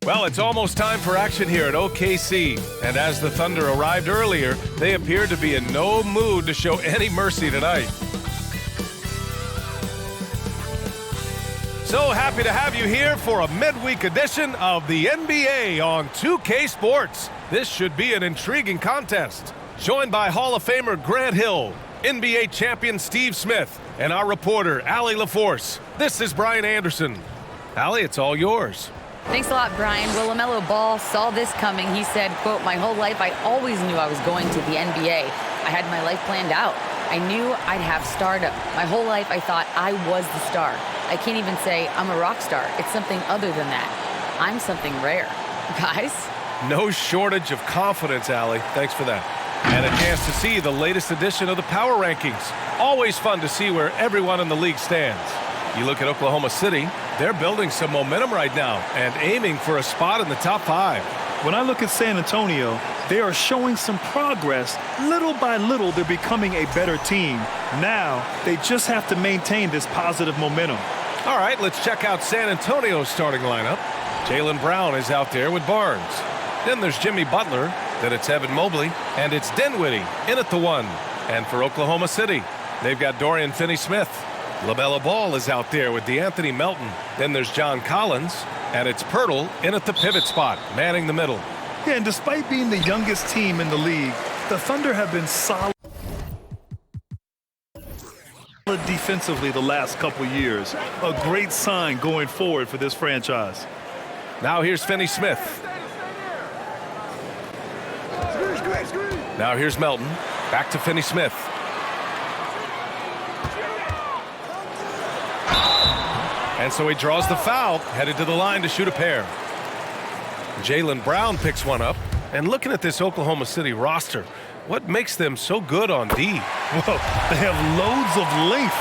Well, it's almost time for action here at OKC. And as the Thunder arrived earlier, they appeared to be in no mood to show any mercy tonight. So happy to have you here for a midweek edition of the NBA on 2K Sports. This should be an intriguing contest. Joined by Hall of Famer Grant Hill, NBA champion Steve Smith, and our reporter, Allie LaForce. This is Brian Anderson. Allie, it's all yours. Thanks a lot, Brian. Well, LaMelo Ball saw this coming. He said, quote, "My whole life I always knew I was going to the NBA. I had my life planned out. I knew I'd have stardom. My whole life I thought I was the star. I can't even say I'm a rock star. It's something other than that. I'm something rare." Guys? No shortage of confidence, Allie. Thanks for that. And a chance to see the latest edition of the Power Rankings. Always fun to see where everyone in the league stands. You look at Oklahoma City, they're building some momentum right now and aiming for a spot in the top 5. When I look at San Antonio, they are showing some progress. Little by little, they're becoming a better team. Now, they just have to maintain this positive momentum. All right, let's check out San Antonio's starting lineup. Jaylen Brown is out there with Barnes. Then there's Jimmy Butler. Then it's Evan Mobley. And it's Dinwiddie in at the 1. And for Oklahoma City, they've got Dorian Finney-Smith. LaMelo Ball is out there with DeAnthony Melton. Then there's John Collins. And it's Pirtle in at the pivot spot, manning the middle. Yeah, and despite being the youngest team in the league, the Thunder have been solid defensively the last couple years. A great sign going forward for this franchise. Now here's Finney-Smith. Now here's Melton. Back to Finney-Smith. And so he draws the foul, headed to the line to shoot a pair. Jaylen Brown picks one up. And looking at this Oklahoma City roster, what makes them so good on D? Well, they have loads of length.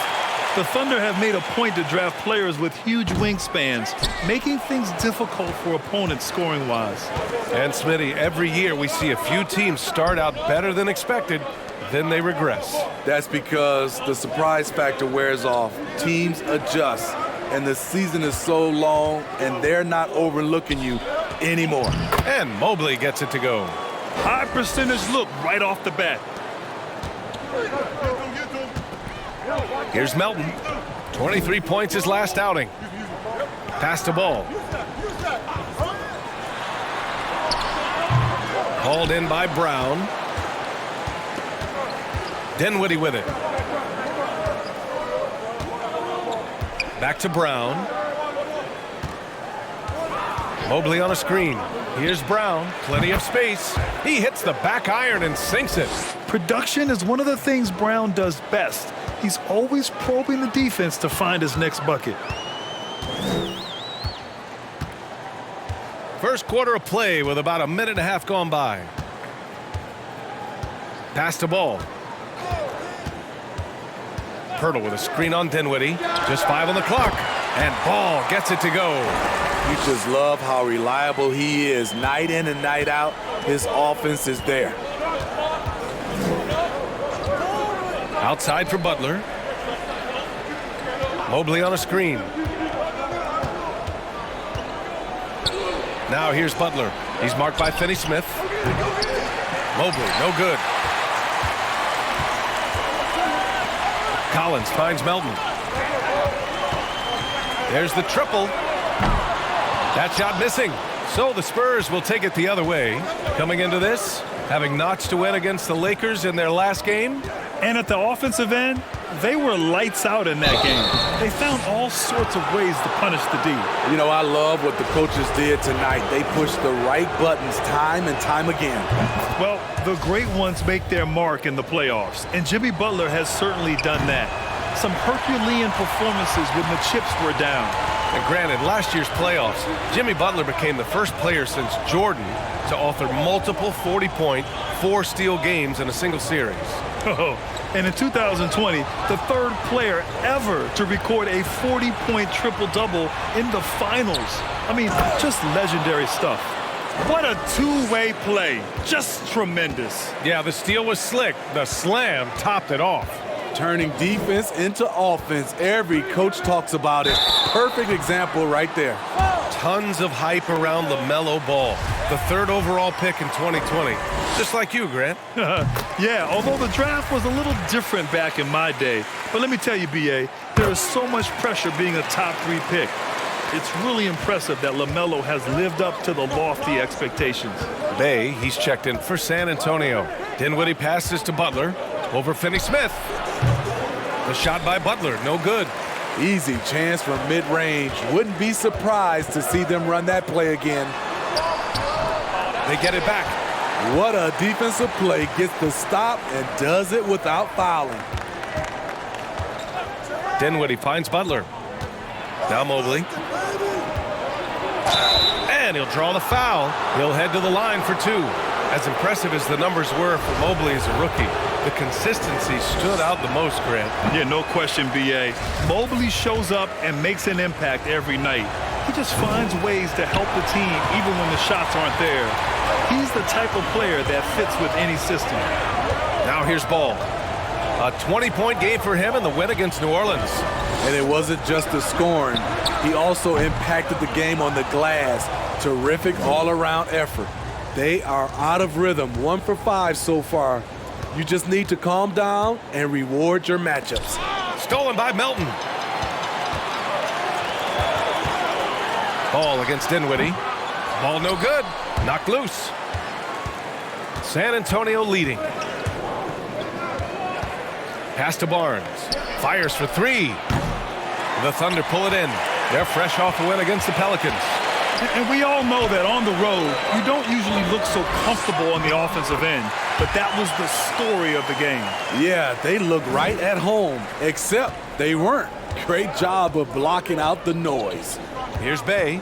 The Thunder have made a point to draft players with huge wingspans, making things difficult for opponents scoring-wise. And Smitty, every year we see a few teams start out better than expected, then they regress. That's because the surprise factor wears off. Teams adjust, and the season is so long, and they're not overlooking you anymore. And Mobley gets it to go. High percentage look right off the bat. Here's Melton. 23 points his last outing. Pass the ball. Hauled in by Brown. Dinwiddie with it. Back to Brown. Mobley on a screen. Here's Brown. Plenty of space. He hits the back iron and sinks it. Production is one of the things Brown does best. He's always probing the defense to find his next bucket. First quarter of play with about a minute and a half gone by. Pass the ball. Pirtle with a screen on Dinwiddie. Just 5 on the clock. And Ball gets it to go. You just love how reliable he is. Night in and night out, his offense is there. Outside for Butler. Mobley on a screen. Now here's Butler. He's marked by Finney-Smith. Mobley, no good. Collins finds Melton. There's the triple. That shot missing. So the Spurs will take it the other way. Coming into this, having notched to win against the Lakers in their last game. And at the offensive end, they were lights out in that game. They found all sorts of ways to punish the D. You know, I love what the coaches did tonight. They pushed the right buttons time and time again. Well, the great ones make their mark in the playoffs, and Jimmy Butler has certainly done that. Some Herculean performances when the chips were down. And granted, last year's playoffs, Jimmy Butler became the first player since Jordan to author multiple 40-point, 4-steal games in a single series. Oh, and in 2020, the third player ever to record a 40-point triple-double in the finals. I mean, just legendary stuff. What a two-way play. Just tremendous. Yeah, the steal was slick. The slam topped it off. Turning defense into offense. Every coach talks about it. Perfect example right there. Tons of hype around LaMelo Ball, the 3rd overall pick in 2020. Just like you, Grant. Yeah, although the draft was a little different back in my day. But let me tell you, B.A., there is so much pressure being a top 3 pick. It's really impressive that LaMelo has lived up to the lofty expectations. Bay, he's checked in for San Antonio. Dinwiddie passes to Butler over Finney-Smith. The shot by Butler, no good. Easy chance from mid-range. Wouldn't be surprised to see them run that play again. They get it back. What a defensive play. Gets the stop and does it without fouling. Dinwiddie finds Butler. Now Mobley. And he'll draw the foul. He'll head to the line for 2. As impressive as the numbers were for Mobley as a rookie, the consistency stood out the most, Grant. Yeah, no question, B.A. Mobley shows up and makes an impact every night. He just finds ways to help the team even when the shots aren't there. He's the type of player that fits with any system. Now here's Ball. A 20-point game for him in the win against New Orleans. And it wasn't just the scoring. He also impacted the game on the glass. Terrific all-around effort. They are out of rhythm, 1 for 5 so far. You just need to calm down and reward your matchups. Stolen by Melton. Ball against Dinwiddie. Ball no good. Knocked loose. San Antonio leading. Pass to Barnes. Fires for 3. The Thunder pull it in. They're fresh off a win against the Pelicans. And we all know that on the road, you don't usually look so comfortable on the offensive end. But that was the story of the game. Yeah, they look right at home, except they weren't. Great job of blocking out the noise. Here's Bay.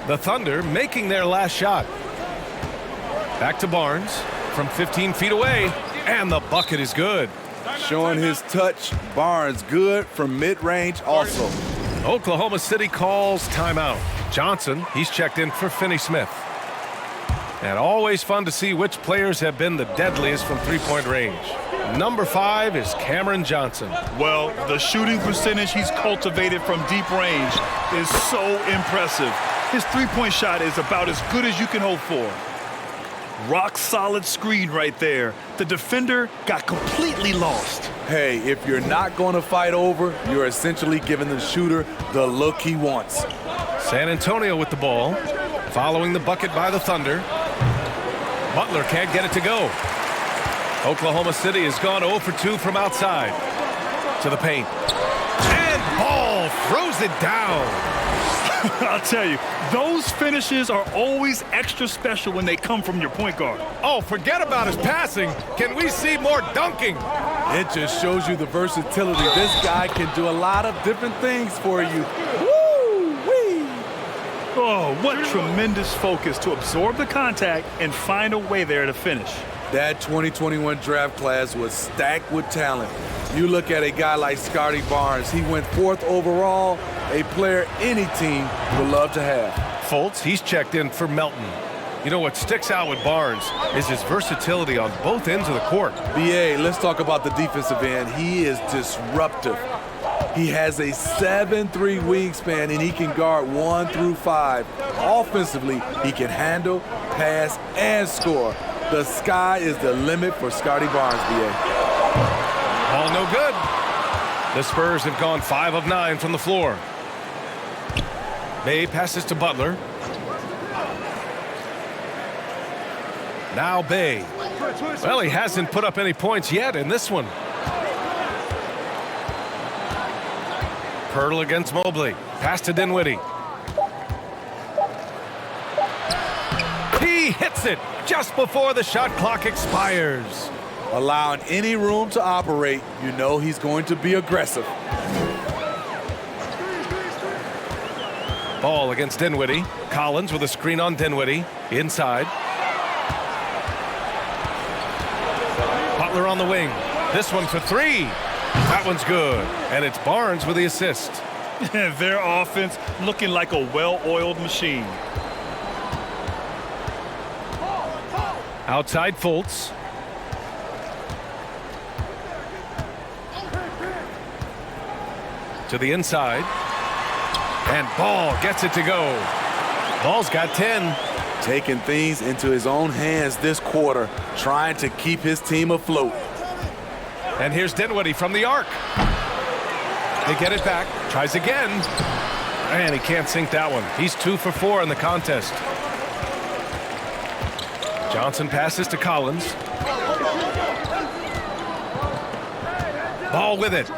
The Thunder making their last shot. Back to Barnes from 15 feet away. And the bucket is good. Showing his touch. Barnes good from mid-range also. Oklahoma City calls timeout. Johnson, he's checked in for Finney-Smith. And always fun to see which players have been the deadliest from 3-point range. Number 5 is Cameron Johnson. Well, the shooting percentage he's cultivated from deep range is so impressive. His 3-point shot is about as good as you can hope for. Rock solid screen right there. The defender got completely lost. Hey, if you're not going to fight over, you're essentially giving the shooter the look he wants. San Antonio with the ball, following the bucket by the Thunder. Butler can't get it to go. Oklahoma City has gone 0 for 2 from outside. To the paint. And Ball throws it down. I'll tell you, those finishes are always extra special when they come from your point guard. Oh, forget about his passing. Can we see more dunking? It just shows you the versatility. This guy can do a lot of different things for you. Woo-wee! Oh, what tremendous focus to absorb the contact and find a way there to finish. That 2021 draft class was stacked with talent. You look at a guy like Scotty Barnes. He went 4th overall, a player any team would love to have. Fultz, he's checked in for Melton. You know what sticks out with Barnes is his versatility on both ends of the court. BA, let's talk about the defensive end. He is disruptive. He has a 7'3" wingspan, and he can guard 1 through 5. Offensively, he can handle, pass, and score. The sky is the limit for Scotty Barnes, BA. Ball no good. The Spurs have gone 5 of 9 from the floor. Bay passes to Butler. Now Bay. Well, he hasn't put up any points yet in this one. Pirtle against Mobley. Pass to Dinwiddie. He hits it just before the shot clock expires. Allowing any room to operate, you know he's going to be aggressive. Ball against Dinwiddie. Collins with a screen on Dinwiddie. Inside. Butler on the wing. This one for 3. That one's good. And it's Barnes with the assist. Their offense looking like a well-oiled machine. Outside Fultz. To the inside. And Ball gets it to go. Ball's got 10. Taking things into his own hands this quarter, trying to keep his team afloat. And here's Dinwiddie from the arc. They get it back. Tries again. And he can't sink that one. He's 2 for 4 in the contest. Johnson passes to Collins. Ball with it.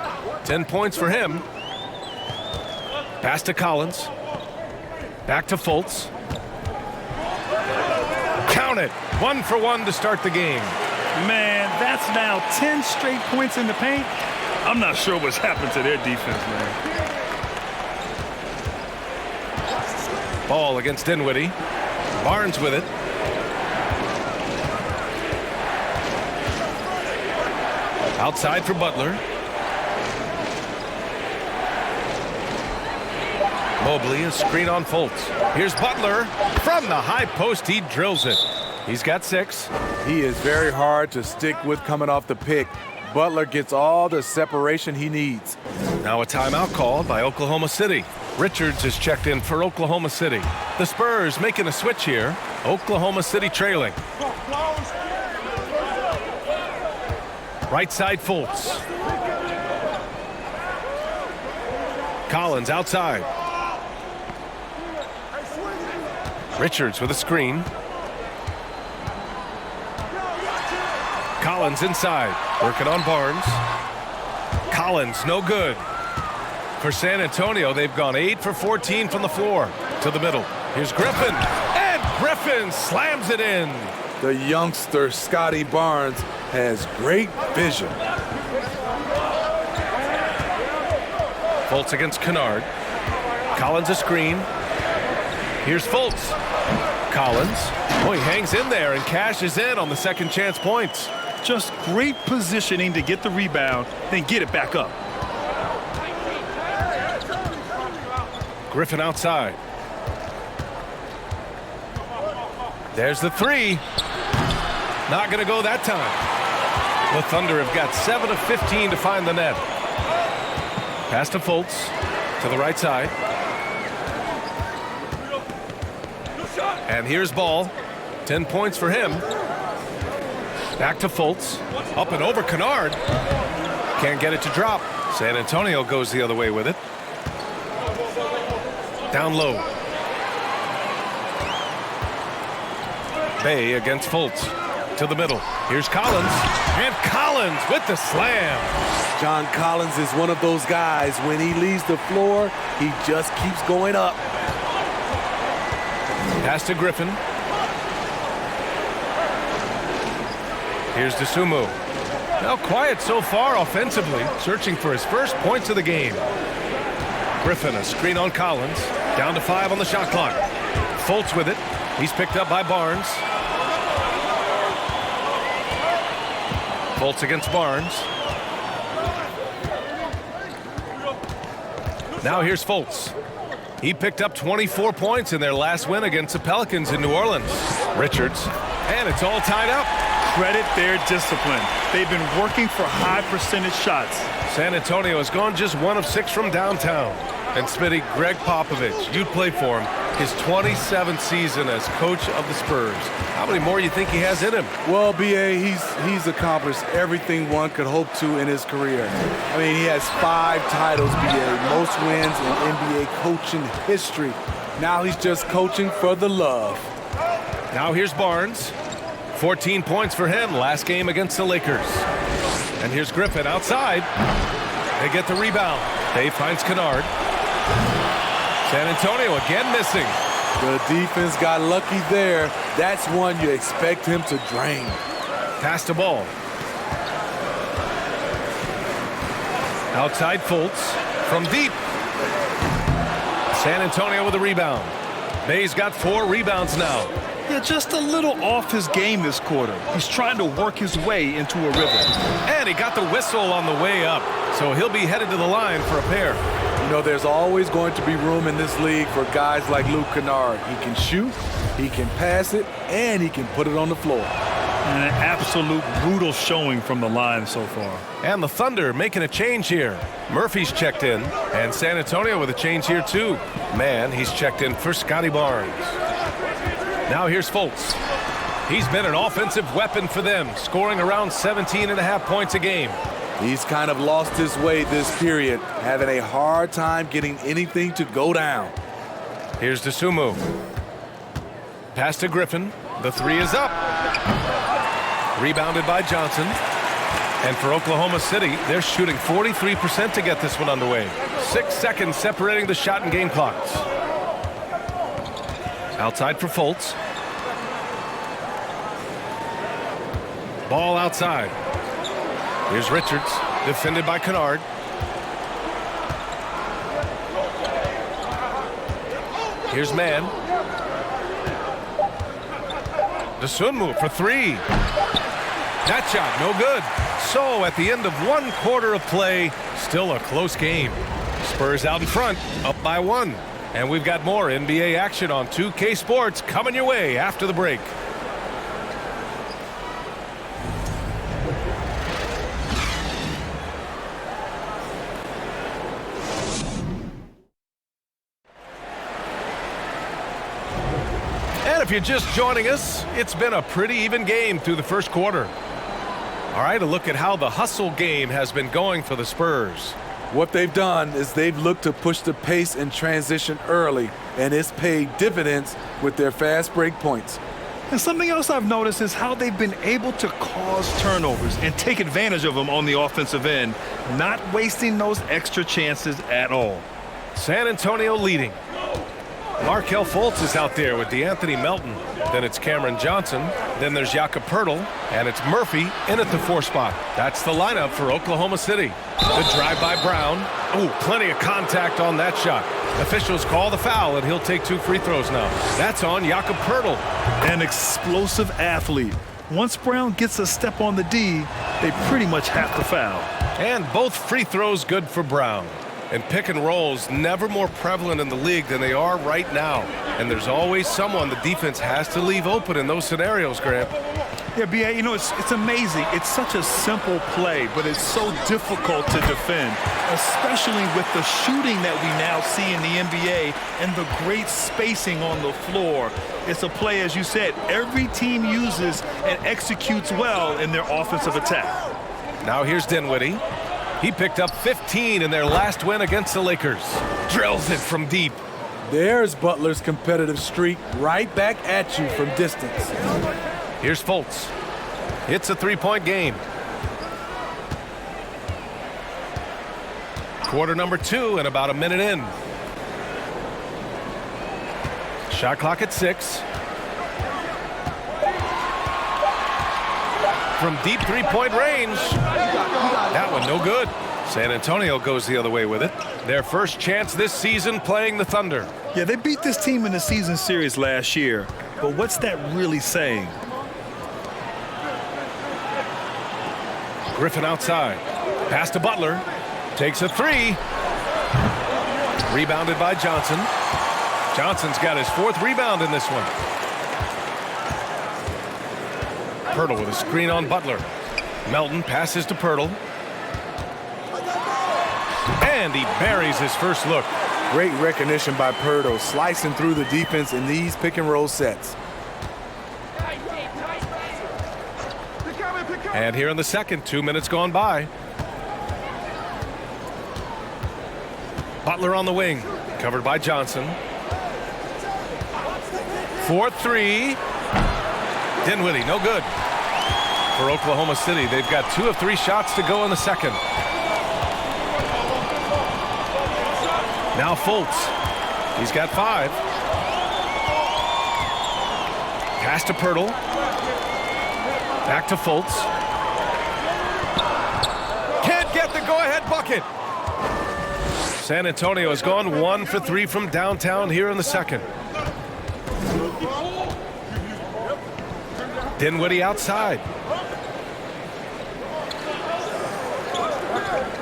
10 points for him. Pass to Collins. Back to Fultz. Count it. 1 for 1 to start the game. Man, that's now 10 straight points in the paint. I'm not sure what's happened to their defense, man. Ball against Dinwiddie. Barnes with it. Outside for Butler. Mobley, a screen on Fultz. Here's Butler. From the high post, he drills it. He's got 6. He is very hard to stick with coming off the pick. Butler gets all the separation he needs. Now a timeout called by Oklahoma City. Richards is checked in for Oklahoma City. The Spurs making a switch here. Oklahoma City trailing. Right side Fultz. Collins outside. Richards with a screen. Collins inside, working on Barnes. Collins, no good. For San Antonio, they've gone 8 for 14 from the floor. To the middle. Here's Griffin. And Griffin slams it in. The youngster, Scotty Barnes, has great vision. Fultz against Kennard. Collins a screen. Here's Fultz. Collins. Oh, he hangs in there and cashes in on the second chance points. Just great positioning to get the rebound, then get it back up. Griffin outside. There's the 3. Not going to go that time. The Thunder have got 7 of 15 to find the net. Pass to Fultz to the right side. And here's Ball. 10 points for him. Back to Fultz. Up and over Kennard. Can't get it to drop. San Antonio goes the other way with it. Down low. Bay against Fultz. To the middle. Here's Collins. And Collins with the slam. John Collins is one of those guys. When he leaves the floor, he just keeps going up. Pass to Griffin. Here's DeSumo. Now quiet so far offensively, searching for his first points of the game. Griffin, a screen on Collins. Down to 5 on the shot clock. Fultz with it. He's picked up by Barnes. Fultz against Barnes. Now here's Fultz. He picked up 24 points in their last win against the Pelicans in New Orleans. Richards. And it's all tied up. Credit their discipline. They've been working for high percentage shots. San Antonio has gone just 1 of 6 from downtown. And Smitty, Greg Popovich, you'd play for him. His 27th season as coach of the Spurs. How many more do you think he has in him? Well, B.A., he's accomplished everything one could hope to in his career. I mean, he has 5 titles, B.A., most wins in NBA coaching history. Now he's just coaching for the love. Now here's Barnes. 14 points for him last game against the Lakers. And here's Griffin outside. They get the rebound. Dave finds Kennard. San Antonio again missing. The defense got lucky there. That's one you expect him to drain. Pass the ball. Outside Fultz from deep. San Antonio with a rebound. Bay's got 4 rebounds now. Yeah, just a little off his game this quarter. He's trying to work his way into a rhythm. And he got the whistle on the way up. So he'll be headed to the line for a pair. You know, there's always going to be room in this league for guys like Luke Kennard. He can shoot, he can pass it, and he can put it on the floor. And an absolute brutal showing from the line so far. And the Thunder making a change here. Murphy's checked in, and San Antonio with a change here too. Man, he's checked in for Scotty Barnes. Now here's Fultz. He's been an offensive weapon for them, scoring around 17.5 points a game. He's kind of lost his way this period, having a hard time getting anything to go down. Here's Dosunmu. Pass to Griffin. The three is up. Rebounded by Johnson. And for Oklahoma City, they're shooting 43% to get this one underway. 6 seconds separating the shot and game clocks. Outside for Fultz. Ball outside. Here's Richards, defended by Kennard. Here's Mann. Dosunmu for three. That shot, no good. So at the end of 1 quarter of play, still a close game. Spurs out in front, up by 1. And we've got more NBA action on 2K Sports coming your way after the break. If you're just joining us, it's been a pretty even game through the first quarter. All right, a look at how the hustle game has been going for the Spurs. What they've done is they've looked to push the pace and transition early, and it's paid dividends with their fast break points. And something else I've noticed is how they've been able to cause turnovers and take advantage of them on the offensive end, not wasting those extra chances at all. San Antonio leading. Markelle Fultz is out there with DeAnthony Melton. Then it's Cameron Johnson. Then there's Jakob Poeltl. And it's Murphy in at the 4 spot. That's the lineup for Oklahoma City. The drive by Brown. Ooh, plenty of contact on that shot. Officials call the foul, and he'll take 2 free throws now. That's on Jakob Poeltl. An explosive athlete. Once Brown gets a step on the D, they pretty much have to foul. And both free throws good for Brown. And pick and rolls never more prevalent in the league than they are right now. And there's always someone the defense has to leave open in those scenarios, Grant. Yeah, B.A., you know, it's amazing. It's such a simple play, but it's so difficult to defend, especially with the shooting that we now see in the NBA and the great spacing on the floor. It's a play, as you said, every team uses and executes well in their offensive attack. Now here's Dinwiddie. He picked up 15 in their last win against the Lakers. Drills it from deep. There's Butler's competitive streak right back at you from distance. Here's Fultz. It's a 3-point game. Quarter number 2 and about a minute in. Shot clock at 6. From deep 3-point range. That one no good. San Antonio goes the other way with it. Their first chance this season playing the Thunder. Yeah, they beat this team in the season series last year. But what's that really saying? Griffin outside. Pass to Butler. Takes a 3. Rebounded by Johnson. Johnson's got his 4th rebound in this one. Poeltl with a screen on Butler. Melton passes to Poeltl. And he buries his first look. Great recognition by Poeltl, slicing through the defense in these pick-and-roll sets. And here in the second, 2 minutes gone by. Butler on the wing, covered by Johnson. 4-3. Dinwiddie, no good. For Oklahoma City, they've got 2 of 3 shots to go in the second. Now Fultz. He's got 5. Pass to Poeltl. Back to Fultz. Can't get the go-ahead bucket. San Antonio has gone 1 for 3 from downtown here in the second. Dinwiddie outside.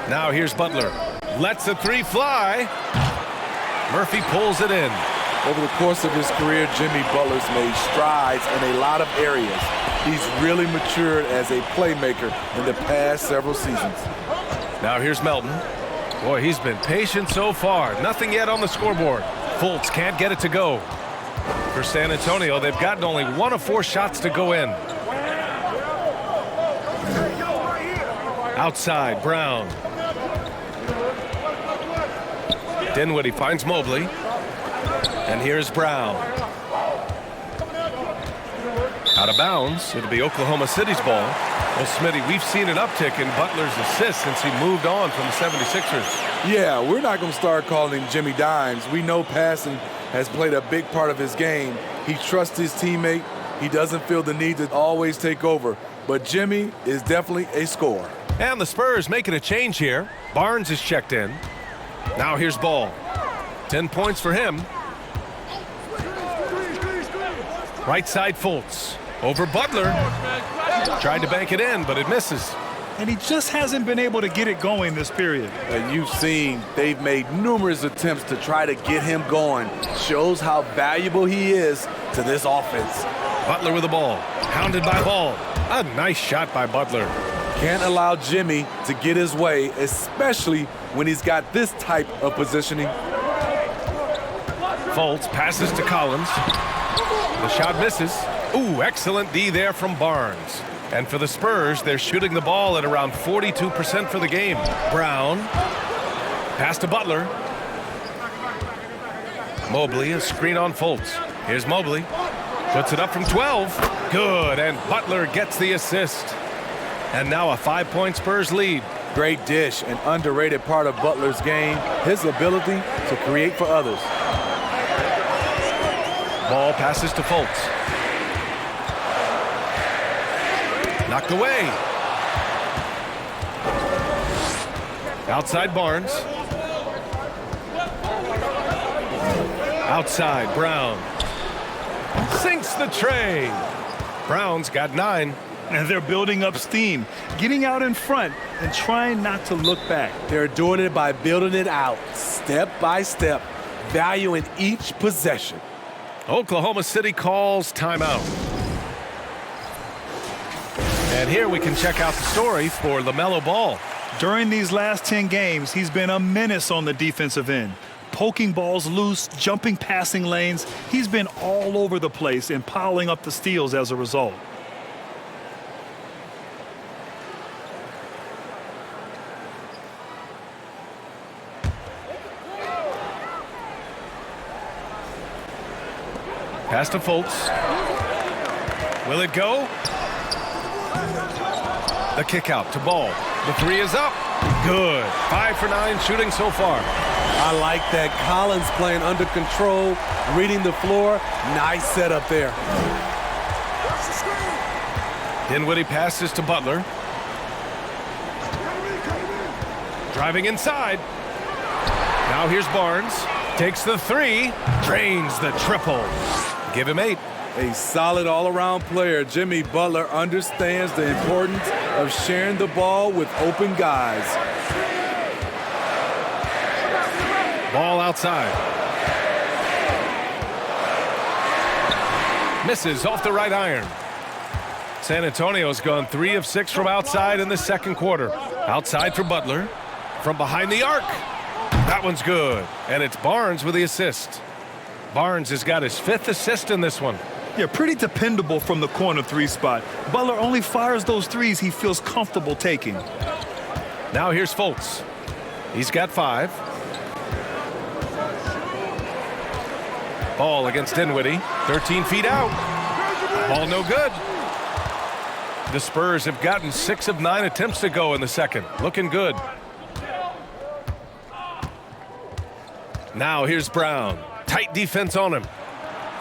Now here's Butler. Lets the 3 fly. Murphy pulls it in. Over the course of his career, Jimmy Butler's made strides in a lot of areas. He's really matured as a playmaker in the past several seasons. Now here's Melton. Boy, he's been patient so far. Nothing yet on the scoreboard. Fultz can't get it to go. For San Antonio, they've gotten only 1 of 4 shots to go in. Outside, Brown. Dinwiddie finds Mobley. And here's Brown. Out of bounds. It'll be Oklahoma City's ball. Well, Smitty, we've seen an uptick in Butler's assists since he moved on from the 76ers. Yeah, we're not going to start calling him Jimmy Dimes. We know passing has played a big part of his game. He trusts his teammate. He doesn't feel the need to always take over. But Jimmy is definitely a scorer. And the Spurs making a change here. Barnes is checked in. Now here's Ball. 10 points for him. Right side Fultz. Over Butler. Tried to bank it in, but it misses. And he just hasn't been able to get it going this period. And you've seen they've made numerous attempts to try to get him going. Shows how valuable he is to this offense. Butler with the ball. Hounded by Ball. A nice shot by Butler. Can't allow Jimmy to get his way, especially when he's got this type of positioning. Fultz passes to Collins. The shot misses. Ooh, excellent D there from Barnes. And for the Spurs, they're shooting the ball at around 42% for the game. Brown. Pass to Butler. Mobley, a screen on Fultz. Here's Mobley. Puts it up from 12. Good, and Butler gets the assist. And now a 5-point Spurs lead. Great dish, an underrated part of Butler's game, his ability to create for others. Ball passes to Fultz. Knocked away. Outside Barnes. Outside Brown. Sinks the tray. Brown's got 9. And they're building up steam, getting out in front and trying not to look back. They're doing it by building it out, step by step, valuing each possession. Oklahoma City calls timeout. And here we can check out the story for LaMelo Ball. During these last 10 games, he's been a menace on the defensive end. Poking balls loose, jumping passing lanes. He's been all over the place and piling up the steals as a result. Pass to Fultz. Will it go? The kick out to Ball. The 3 is up. Good. 5 for 9 shooting so far. I like that. Collins playing under control, reading the floor. Nice setup there. Dinwiddie passes to Butler. Driving inside. Now here's Barnes. Takes the 3. Drains the triple. Give him 8. A solid all-around player. Jimmy Butler understands the importance of sharing the ball with open guys. Ball outside. Misses off the right iron. San Antonio's gone 3 of 6 from outside in the second quarter. Outside for Butler. From behind the arc. That one's good. And it's Barnes with the assist. Barnes has got his 5th assist in this one. Yeah, pretty dependable from the corner 3 spot. Butler only fires those 3s he feels comfortable taking. Now here's Fultz. He's got 5. Ball against Dinwiddie. 13 feet out. Ball no good. The Spurs have gotten 6 of 9 attempts to go in the second. Looking good. Now here's Brown. Tight defense on him.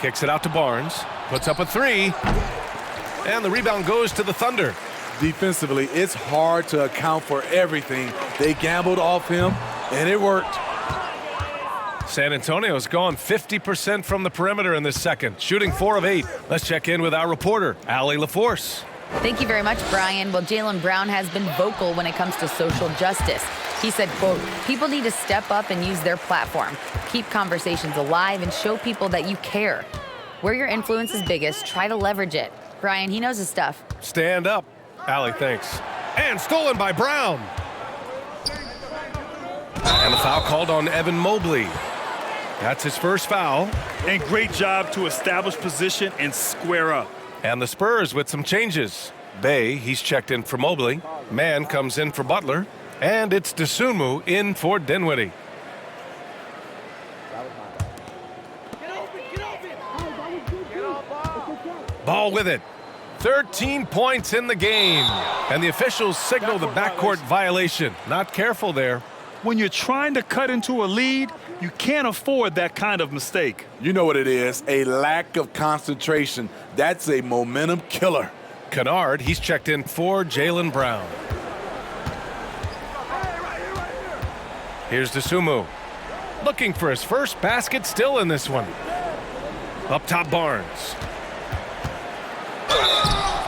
Kicks it out to Barnes. Puts up a 3. And the rebound goes to the Thunder. Defensively, it's hard to account for everything. They gambled off him, and it worked. San Antonio's gone 50% from the perimeter in this second, shooting 4 of 8. Let's check in with our reporter, Allie LaForce. Thank you very much, Brian. Well, Jaylen Brown has been vocal when it comes to social justice. He said, quote, "People need to step up and use their platform. Keep conversations alive and show people that you care. Where your influence is biggest, try to leverage it. Brian, he knows his stuff. Stand up. Allie, thanks. And stolen by Brown. And the foul called on Evan Mobley. That's his first foul. And great job to establish position and square up. And the Spurs with some changes. Bay, he's checked in for Mobley. Mann comes in for Butler. And it's Dosunmu in for Dinwiddie. Ball with it. 13 points in the game. And the officials signal the backcourt violation. Not careful there. When you're trying to cut into a lead, you can't afford that kind of mistake. You know what it is, a lack of concentration. That's a momentum killer. Kennard, he's checked in for Jaylen Brown. Here's Dosunmu. Looking for his first basket still in this one. Up top, Barnes.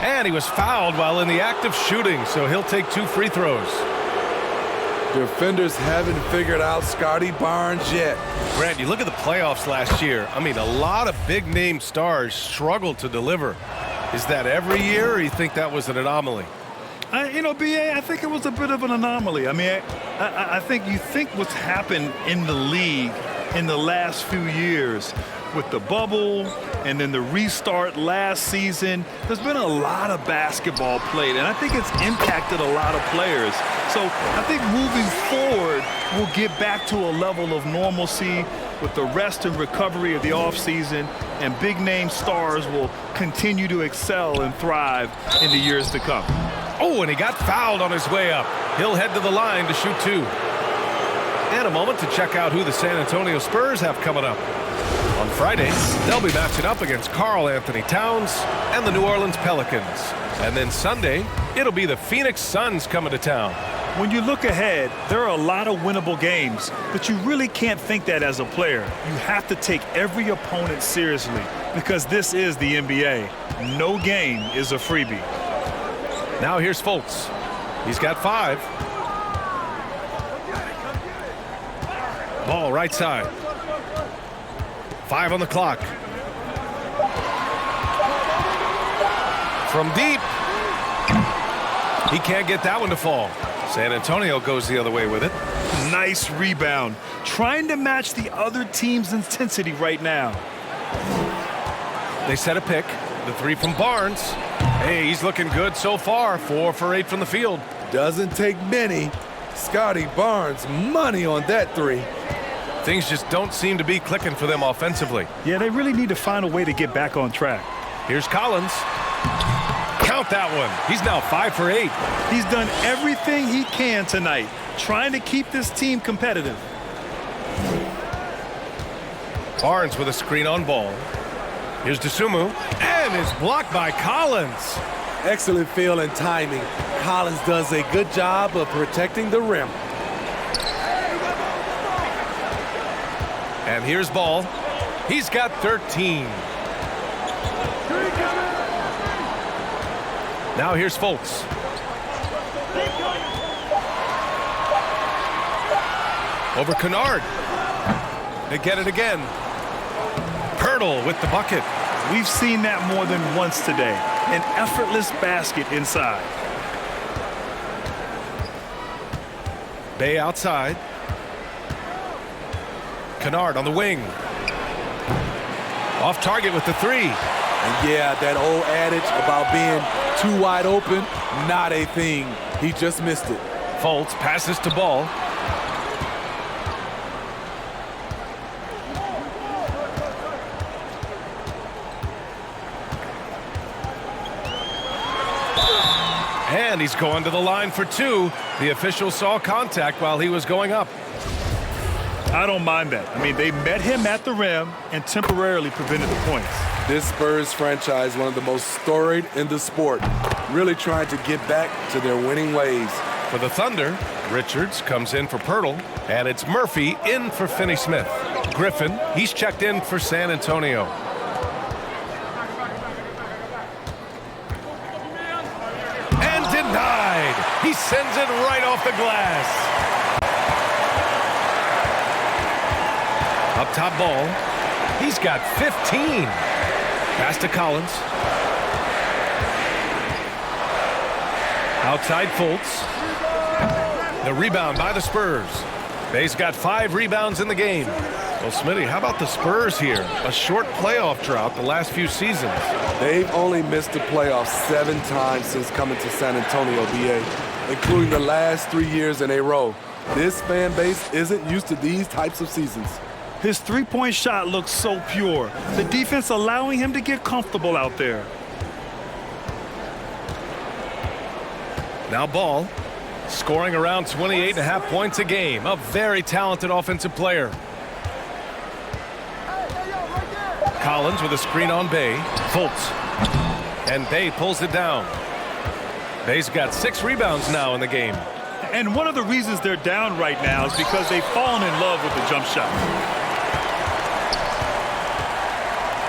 And he was fouled while in the act of shooting, so he'll take 2 free throws. Defenders haven't figured out Scotty Barnes yet. Grant, you look at the playoffs last year. I mean, a lot of big-name stars struggled to deliver. Is that every year, or you think that was an anomaly? BA, I think it was a bit of an anomaly. I mean, I think you think what's happened in the league in the last few years with the bubble and then the restart last season, there's been a lot of basketball played, and I think it's impacted a lot of players. So I think moving forward, we'll get back to a level of normalcy with the rest and recovery of the offseason, and big-name stars will continue to excel and thrive in the years to come. Oh, and he got fouled on his way up. He'll head to the line to shoot 2. And a moment to check out who the San Antonio Spurs have coming up. On Friday, they'll be matching up against Karl Anthony Towns and the New Orleans Pelicans. And then Sunday, it'll be the Phoenix Suns coming to town. When you look ahead, there are a lot of winnable games, but you really can't think that as a player. You have to take every opponent seriously because this is the NBA. No game is a freebie. Now here's Fultz. He's got 5. Ball right side. 5 on the clock. From deep. He can't get that one to fall. San Antonio goes the other way with it. Nice rebound. Trying to match the other team's intensity right now. They set a pick. The 3 from Barnes. Hey, he's looking good so far. 4 for 8 from the field. Doesn't take many. Scotty Barnes, money on that 3. Things just don't seem to be clicking for them offensively. Yeah, they really need to find a way to get back on track. Here's Collins. Count that one. He's now 5 for 8. He's done everything he can tonight, trying to keep this team competitive. Barnes with a screen on ball. Here's Dosunmu, and it's blocked by Collins. Excellent feel and timing. Collins does a good job of protecting the rim. And here's Ball. He's got 13. Now here's Fultz. Over Kennard. They get it again. Pirtle with the bucket. We've seen that more than once today. An effortless basket inside. Bay outside. Kennard on the wing. Off target with the 3. And yeah, that old adage about being too wide open, not a thing. He just missed it. Fultz passes to Ball. And he's going to the line for 2. The official saw contact while he was going up. I don't mind that. I mean, they met him at the rim and temporarily prevented the points. This Spurs franchise, one of the most storied in the sport, really trying to get back to their winning ways. For the Thunder, Richards comes in for Pirtle, and it's Murphy in for Finney-Smith. Griffin, he's checked in for San Antonio. And denied. He sends it right off the glass. Up top Ball. He's got 15. Pass to Collins. Outside Fultz. The rebound by the Spurs. Bay's got 5 rebounds in the game. Well, Smitty, how about the Spurs here? A short playoff drought the last few seasons. They've only missed the playoffs 7 times since coming to San Antonio, BA, including the last 3 years in a row. This fan base isn't used to these types of seasons. His three-point shot looks so pure. The defense allowing him to get comfortable out there. Now Ball, scoring around 28.5 points a game. A very talented offensive player. Collins with a screen on Bay. Fultz. And Bay pulls it down. Bay's got 6 rebounds now in the game. And one of the reasons they're down right now is because they've fallen in love with the jump shot.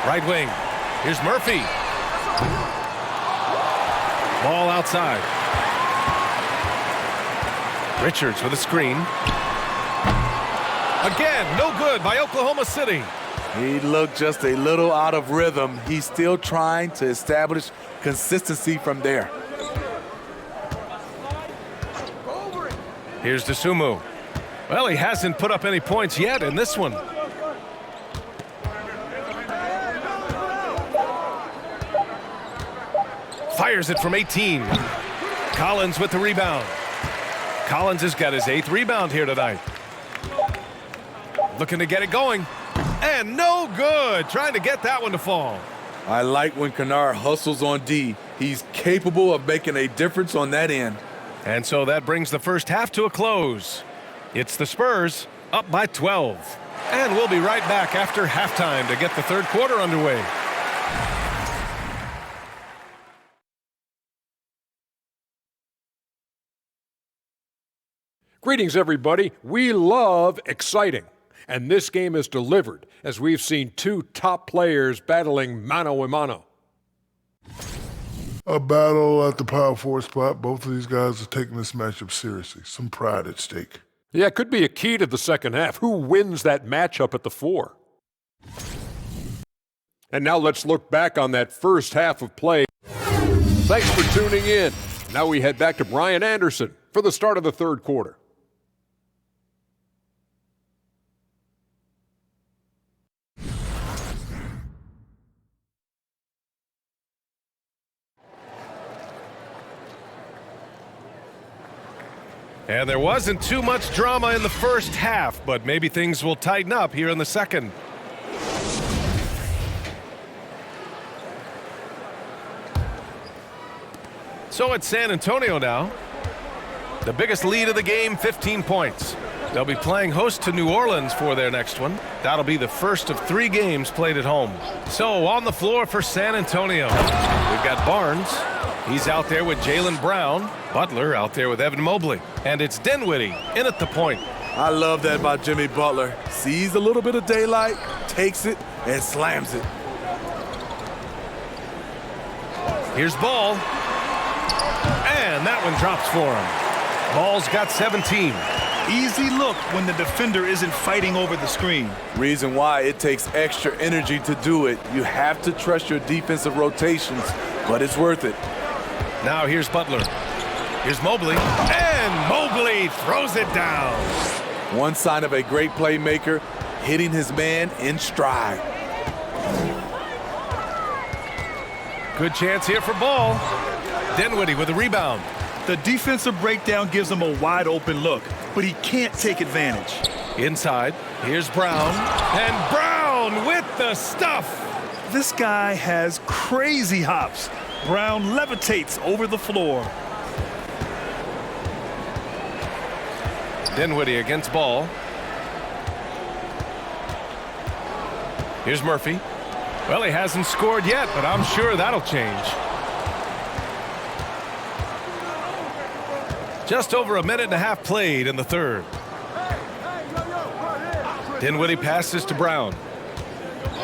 Right wing. Here's Murphy. Ball outside. Richards with a screen. Again, no good by Oklahoma City. He looked just a little out of rhythm. He's still trying to establish consistency from there. Here's Dosunmu. Well, he hasn't put up any points yet in this one. Fires it from 18. Collins with the rebound. Collins has got his 8th rebound here tonight. Looking to get it going. And no good. Trying to get that one to fall. I like when Kennard hustles on D. He's capable of making a difference on that end. And so that brings the first half to a close. It's the Spurs up by 12. And we'll be right back after halftime to get the third quarter underway. Greetings, everybody. We love exciting. And this game is delivered as we've seen 2 top players battling mano-a-mano. A battle at the power forward spot. Both of these guys are taking this matchup seriously. Some pride at stake. Yeah, it could be a key to the second half. Who wins that matchup at the 4? And now let's look back on that first half of play. Thanks for tuning in. Now we head back to Brian Anderson for the start of the third quarter. And there wasn't too much drama in the first half, but maybe things will tighten up here in the second. So it's San Antonio now. The biggest lead of the game, 15 points. They'll be playing host to New Orleans for their next one. That'll be the first of 3 games played at home. So on the floor for San Antonio, we've got Barnes. He's out there with Jaylen Brown. Butler out there with Evan Mobley. And it's Dinwiddie in at the point. I love that about Jimmy Butler. Sees a little bit of daylight, takes it, and slams it. Here's Ball. And that one drops for him. Ball's got 17. Easy look when the defender isn't fighting over the screen. Reason why it takes extra energy to do it. You have to trust your defensive rotations, but it's worth it. Now here's Butler. Here's Mobley. And Mobley throws it down. One sign of a great playmaker, hitting his man in stride. Good chance here for Ball. Dinwiddie with a rebound. The defensive breakdown gives him a wide open look, but he can't take advantage. Inside, here's Brown. And Brown with the stuff. This guy has crazy hops. Brown levitates over the floor. Dinwiddie against Ball. Here's Murphy. Well, he hasn't scored yet, but I'm sure that'll change. Just over a minute and a half played in the third. Dinwiddie passes to Brown.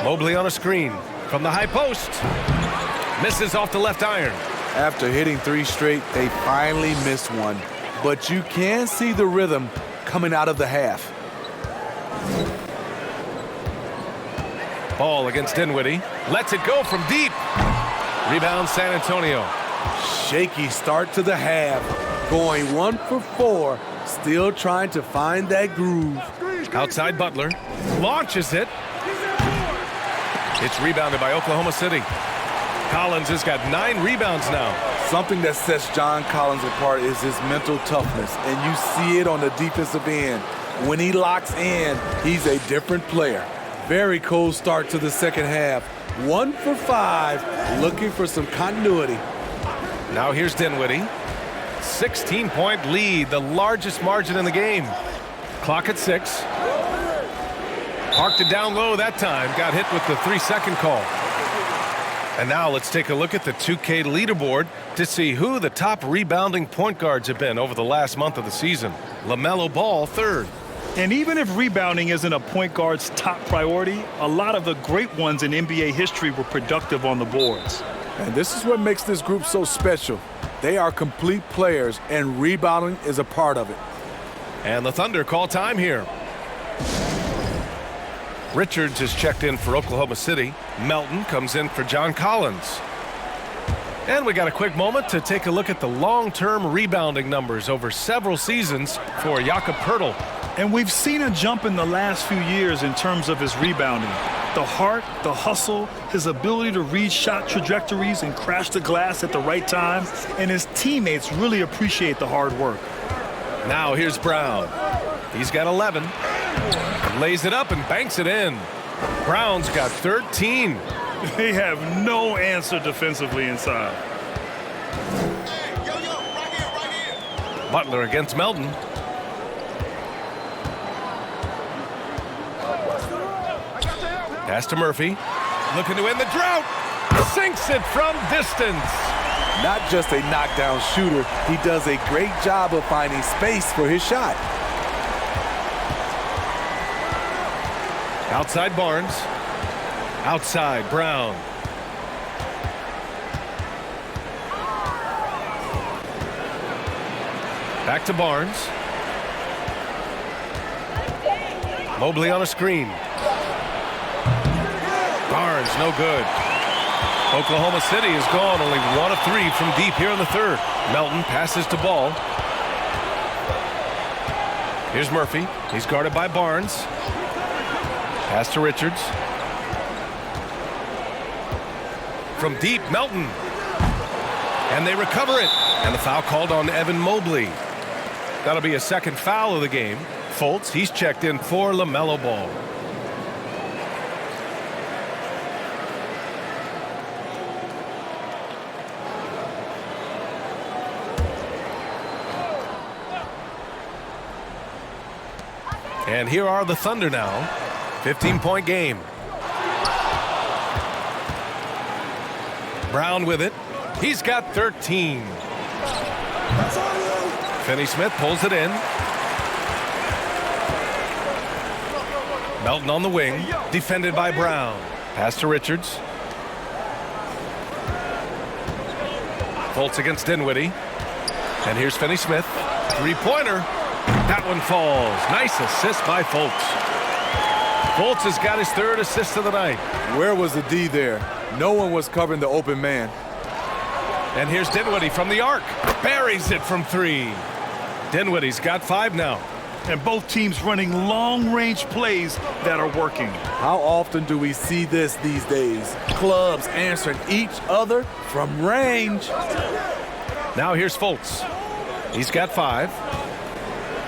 Mobley on a screen from the high post. Misses off the left iron. After hitting 3 straight, they finally missed one. But you can see the rhythm coming out of the half. Ball against Dinwiddie. Lets it go from deep. Rebound San Antonio. Shaky start to the half, going 1 for 4, still trying to find that groove. Outside Butler, launches it. It's rebounded by Oklahoma City. Collins has got 9 rebounds now. Something that sets John Collins apart is his mental toughness, and you see it on the defensive end. When he locks in, he's a different player. Very cold start to the second half. 1 for 5, looking for some continuity. Now here's Dinwiddie. 16-point lead, the largest margin in the game. Clock at 6. Parked it down low that time. Got hit with the 3-second call. And now let's take a look at the 2K leaderboard to see who the top rebounding point guards have been over the last month of the season. LaMelo Ball, 3rd. And even if rebounding isn't a point guard's top priority, a lot of the great ones in NBA history were productive on the boards. And this is what makes this group so special. They are complete players, and rebounding is a part of it. And the Thunder call time here. Richards is checked in for Oklahoma City. Melton comes in for John Collins. And we got a quick moment to take a look at the long-term rebounding numbers over several seasons for Jakob Poeltl. And we've seen a jump in the last few years in terms of his rebounding. The heart, the hustle, his ability to read shot trajectories and crash the glass at the right time, and his teammates really appreciate the hard work. Now here's Brown. He's got 11. Lays it up and banks it in. Brown's got 13. They have no answer defensively inside. Butler against Melton. Pass to Murphy. Looking to end the drought. Sinks it from distance. Not just a knockdown shooter, he does a great job of finding space for his shot. Outside Barnes. Outside Brown. Back to Barnes. Mobley on a screen. Barnes, no good. Oklahoma City is gone, only 1 of 3 from deep here in the 3rd. Melton passes to Ball. Here's Murphy. He's guarded by Barnes. Pass to Richards. From deep, Melton. And they recover it. And the foul called on Evan Mobley. That'll be a second foul of the game. Fultz, he's checked in for LaMelo Ball. And here are the Thunder now. 15-point game. Brown with it. He's got 13. Finney-Smith pulls it in. Melton on the wing. Defended by Brown. Pass to Richards. Fultz against Dinwiddie. And here's Finney-Smith. Three-pointer. That one falls. Nice assist by Fultz. Fultz has got his 3rd assist of the night. Where was the D there? No one was covering the open man. And here's Dinwiddie from the arc. Buries it from 3. Dinwiddie's got 5 now. And both teams running long-range plays that are working. How often do we see this these days? Clubs answering each other from range. Now here's Fultz. He's got 5.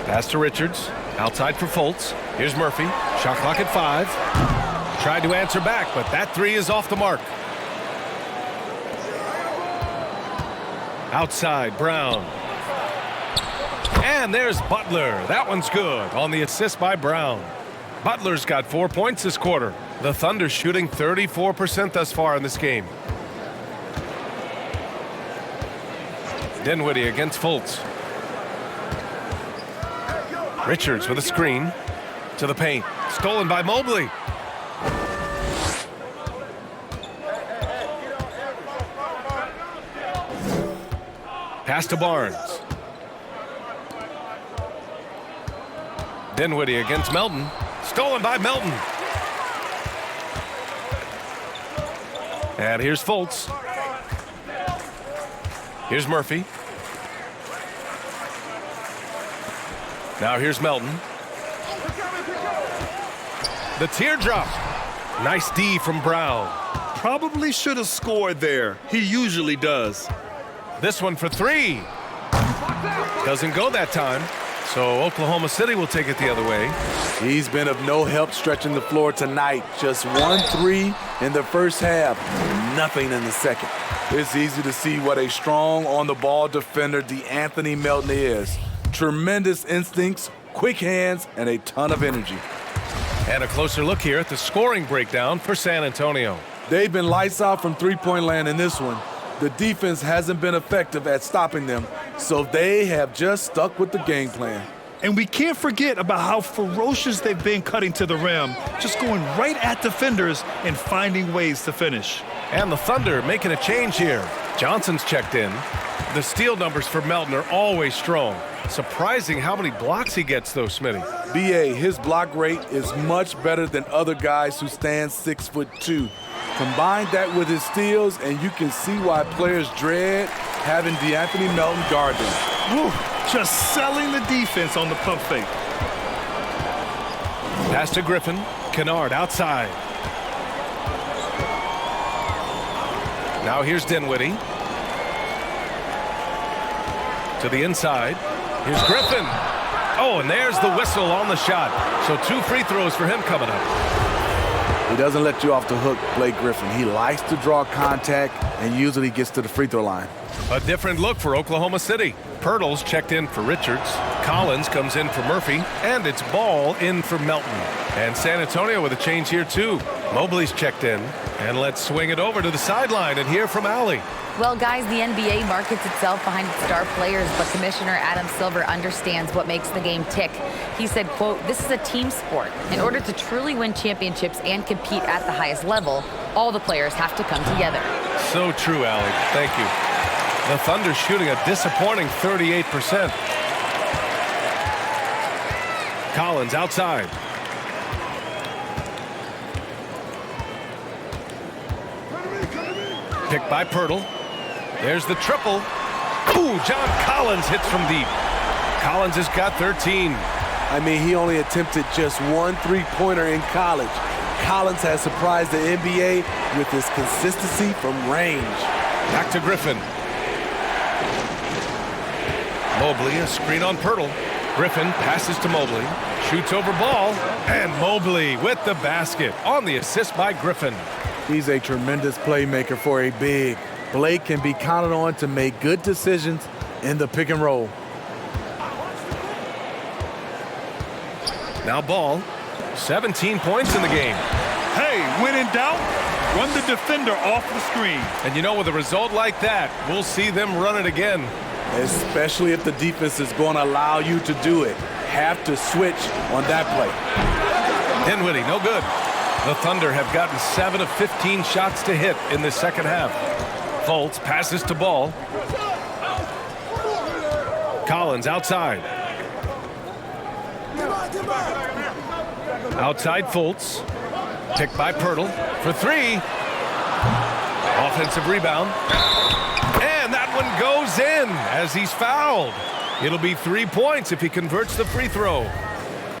Pass to Richards. Outside for Fultz. Here's Murphy. Shot clock at 5. Tried to answer back, but that 3 is off the mark. Outside, Brown. And there's Butler. That one's good on the assist by Brown. Butler's got 4 points this quarter. The Thunder shooting 34% thus far in this game. Dinwiddie against Fultz. Richards with a screen to the paint. Stolen by Mobley. Pass to Barnes. Dinwiddie against Melton. Stolen by Melton. And here's Fultz. Here's Murphy. Now here's Melton. The teardrop. Nice D from Brown. Probably should have scored there. He usually does. This one for three. Doesn't go that time. So Oklahoma City will take it the other way. He's been of no help stretching the floor tonight. Just 1 3 in the first half, nothing in the second. It's easy to see what a strong on-the-ball defender DeAnthony Melton is. Tremendous instincts, quick hands, and a ton of energy. And a closer look here at the scoring breakdown for San Antonio. They've been lights out from three-point land in this one. The defense hasn't been effective at stopping them, so they have just stuck with the game plan. And we can't forget about how ferocious they've been cutting to the rim, just going right at defenders and finding ways to finish. And the Thunder making a change here. Johnson's checked in. The steal numbers for Melton are always strong. Surprising how many blocks he gets, though, Smitty. BA, his block rate is much better than other guys who stand 6'2". Combine that with his steals, and you can see why players dread having DeAnthony Melton guard them. Woo, just selling the defense on the pump fake. Pass to Griffin. Kennard outside. Now here's Dinwiddie. To the inside. Here's Griffin. Oh, and there's the whistle on the shot. So 2 free throws for him coming up. He doesn't let you off the hook, Blake Griffin. He likes to draw contact and usually gets to the free throw line. A different look for Oklahoma City. Pirtle's checked in for Richards. Collins comes in for Murphy. And it's Ball in for Melton. And San Antonio with a change here, too. Mobley's checked in. And let's swing it over to the sideline and hear from Allie. Well, guys, the NBA markets itself behind its star players, but Commissioner Adam Silver understands what makes the game tick. He said, quote, "This is a team sport. In order to truly win championships and compete at the highest level, all the players have to come together." So true, Allie. Thank you. The Thunder shooting a disappointing 38%. Collins outside. Picked by Pirtle. There's the triple. Ooh, John Collins hits from deep. Collins has got 13. I mean, he only attempted just 1 3-pointer in college. Collins has surprised the NBA with his consistency from range. Back to Griffin. Mobley, a screen on Pirtle. Griffin passes to Mobley. Shoots over Ball. And Mobley with the basket on the assist by Griffin. He's a tremendous playmaker for a big. Blake can be counted on to make good decisions in the pick and roll. Now Ball, 17 points in the game. Hey, when in doubt, run the defender off the screen. And you know, with a result like that, we'll see them run it again. Especially if the defense is going to allow you to do it. Have to switch on that play. Dinwiddie, no good. The Thunder have gotten 7 of 15 shots to hit in the second half. Fultz passes to Ball. Collins outside. Outside Fultz. Picked by Pirtle for 3. Offensive rebound. And that one goes in as he's fouled. It'll be 3 points if he converts the free throw.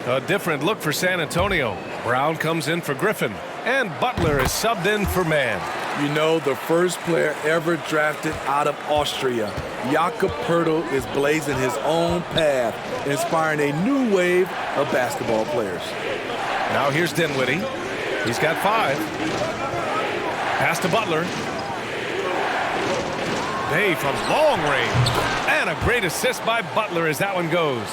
A different look for San Antonio. Brown comes in for Griffin. And Butler is subbed in for Mann. You know, the first player ever drafted out of Austria. Jakob Poeltl is blazing his own path, inspiring a new wave of basketball players. Now here's Dinwiddie. He's got 5. Pass to Butler. Day from long range. And a great assist by Butler as that one goes.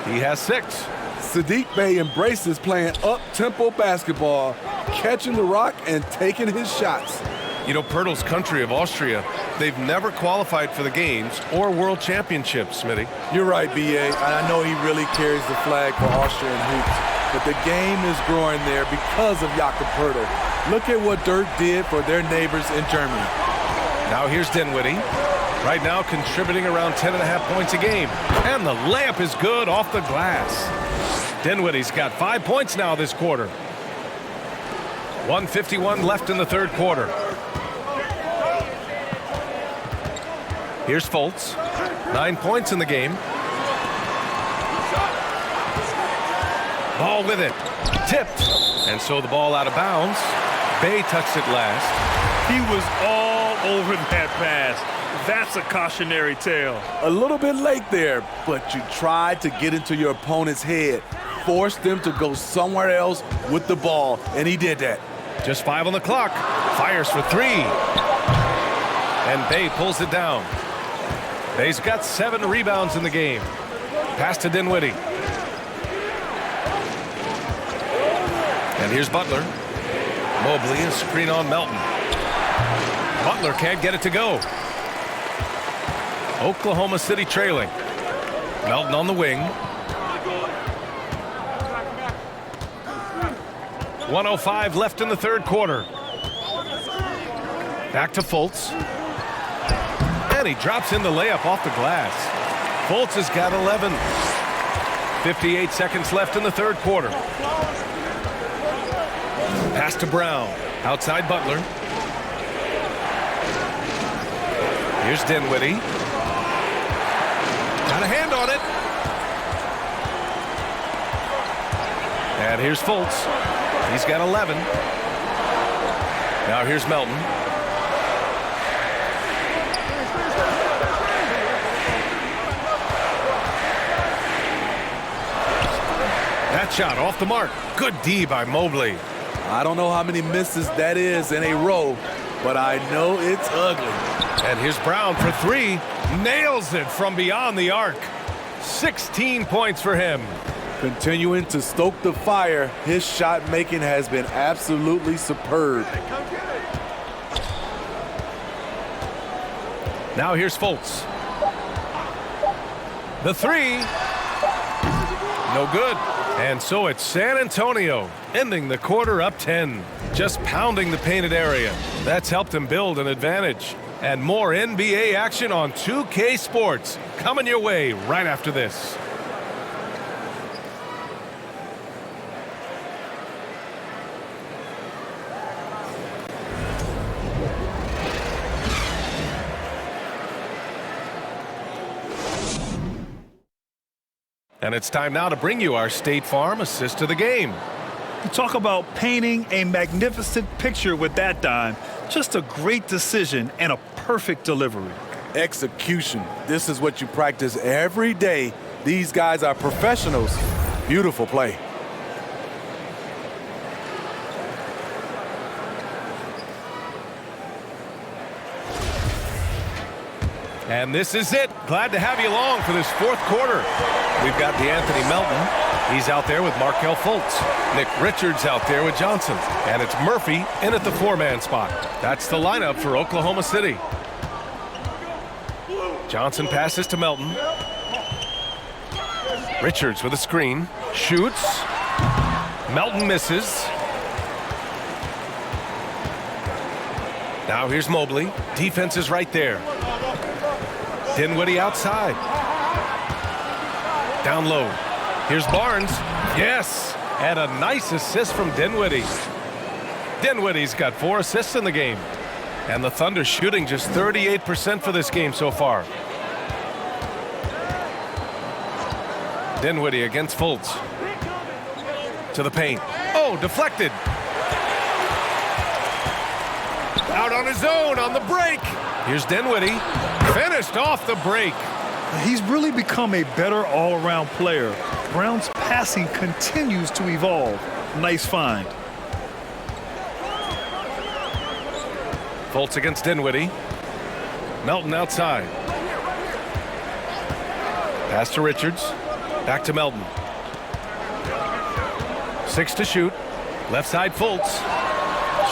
He has 6. Saddiq Bey embraces playing up-tempo basketball, catching the rock and taking his shots. You know, Pirtle's country of Austria, they've never qualified for the games or world championships, Smitty. You're right, B.A. I know he really carries the flag for Austrian hoops, but the game is growing there because of Jakob Poeltl. Look at what Dirk did for their neighbors in Germany. Now here's Dinwiddie. Right now contributing around 10.5 points a game. And the layup is good off the glass. Dinwiddie's got 5 points now this quarter. 1:51 left in the third quarter. Here's Fultz. 9 points in the game. Ball with it. Tipped. And so the ball out of bounds. Bay touched it last. He was all over that pass. That's a cautionary tale. A little bit late there, but you tried to get into your opponent's head. Forced them to go somewhere else with the ball, and he did that. Just 5 on the clock. Fires for 3. And Bay pulls it down. Bay's got 7 rebounds in the game. Pass to Dinwiddie. And here's Butler. Mobley, a screen on Melton. Butler can't get it to go. Oklahoma City trailing. Melton on the wing. 1:05 left in the third quarter. Back to Fultz. And he drops in the layup off the glass. Fultz has got 11. 58 seconds left in the third quarter. Pass to Brown. Outside Butler. Here's Dinwiddie. Got a hand on it. And here's Fultz. He's got 11. Now here's Melton. That shot off the mark. Good D by Mobley. I don't know how many misses that is in a row, but I know it's ugly. And here's Brown for 3. Nails it from beyond the arc. 16 points for him. Continuing to stoke the fire, his shot making has been absolutely superb. Now here's Fultz. The 3. No good. And so it's San Antonio ending the quarter up 10. Just pounding the painted area. That's helped him build an advantage. And more NBA action on 2K Sports coming your way right after this. And it's time now to bring you our State Farm assist to the game. You talk about painting a magnificent picture with that dime. Just a great decision and a perfect delivery. Execution. This is what you practice every day. These guys are professionals. Beautiful play. And this is it. Glad to have you along for this fourth quarter. We've got DeAnthony Melton. He's out there with Markelle Fultz. Nick Richards out there with Johnson. And it's Murphy in at the 4-man spot. That's the lineup for Oklahoma City. Johnson passes to Melton. Richards with a screen. Shoots. Melton misses. Now here's Mobley. Defense is right there. Dinwiddie outside. Down low. Here's Barnes. Yes. And a nice assist from Dinwiddie. Dinwiddie's got 4 assists in the game. And the Thunder shooting just 38% for this game so far. Dinwiddie against Fultz. To the paint. Oh, deflected. Out on his own on the break. Here's Dinwiddie. Finished off the break. He's really become a better all-around player. Brown's passing continues to evolve. Nice find. Fultz against Dinwiddie. Melton outside. Pass to Richards. Back to Melton. 6 to shoot. Left side Fultz.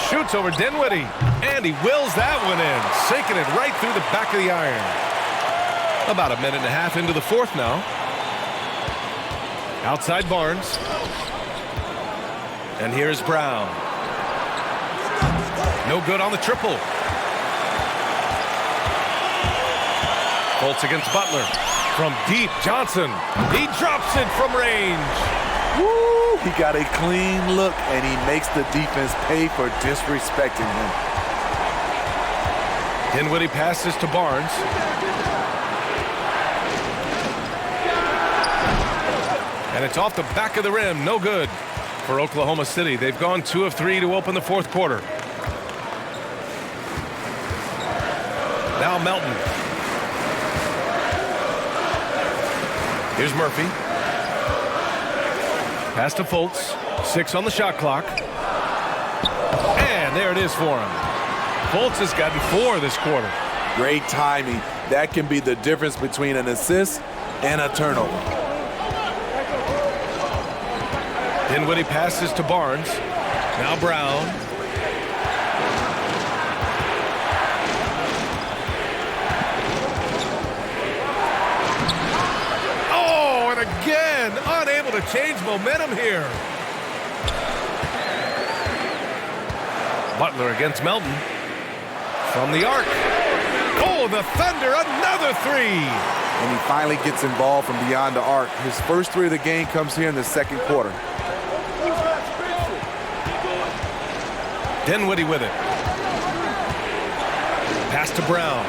Shoots over Dinwiddie. And he wills that one in. Sinking it right through the back of the iron. About a minute and a half into the fourth now. Outside Barnes. And here's Brown. No good on the triple. Fultz against Butler. From deep, Johnson. He drops it from range. Woo! He got a clean look, and he makes the defense pay for disrespecting him. Dinwiddie passes to Barnes. And it's off the back of the rim. No good for Oklahoma City. They've gone 2 of 3 to open the fourth quarter. Now Melton. Here's Murphy. Pass to Fultz. 6 on the shot clock. And there it is for him. Fultz has gotten 4 this quarter. Great timing. That can be the difference between an assist and a turnover. Dinwiddie passes to Barnes. Now Brown. Oh, and again, unable to change momentum here. Butler against Melton. From the arc. Oh, the Thunder, another 3. And he finally gets involved from beyond the arc. His first 3 of the game comes here in the second quarter. Dinwiddie with it. Pass to Brown.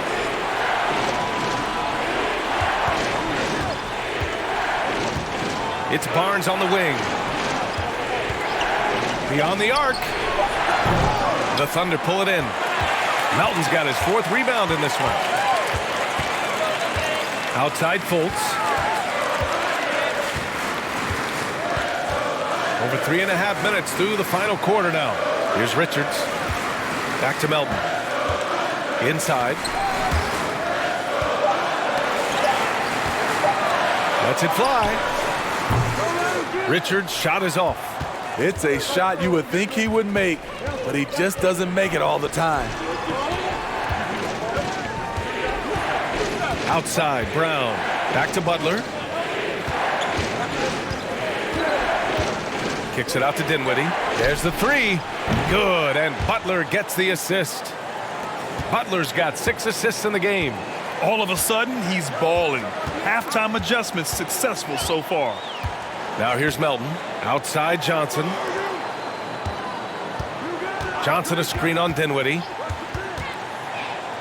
It's Barnes on the wing. Beyond the arc. The Thunder pull it in. Melton's got his 4th rebound in this one. Outside Fultz. Over 3.5 minutes through the final quarter now. Here's Richards. Back to Melton. Inside. Lets it fly. Richards' shot is off. It's a shot you would think he would make, but he just doesn't make it all the time. Outside, Brown. Back to Butler. Kicks it out to Dinwiddie. There's the 3. Good, and Butler gets the assist. Butler's got 6 assists in the game. All of a sudden, he's balling. Halftime adjustments successful so far. Now here's Melton. Outside Johnson. Johnson a screen on Dinwiddie.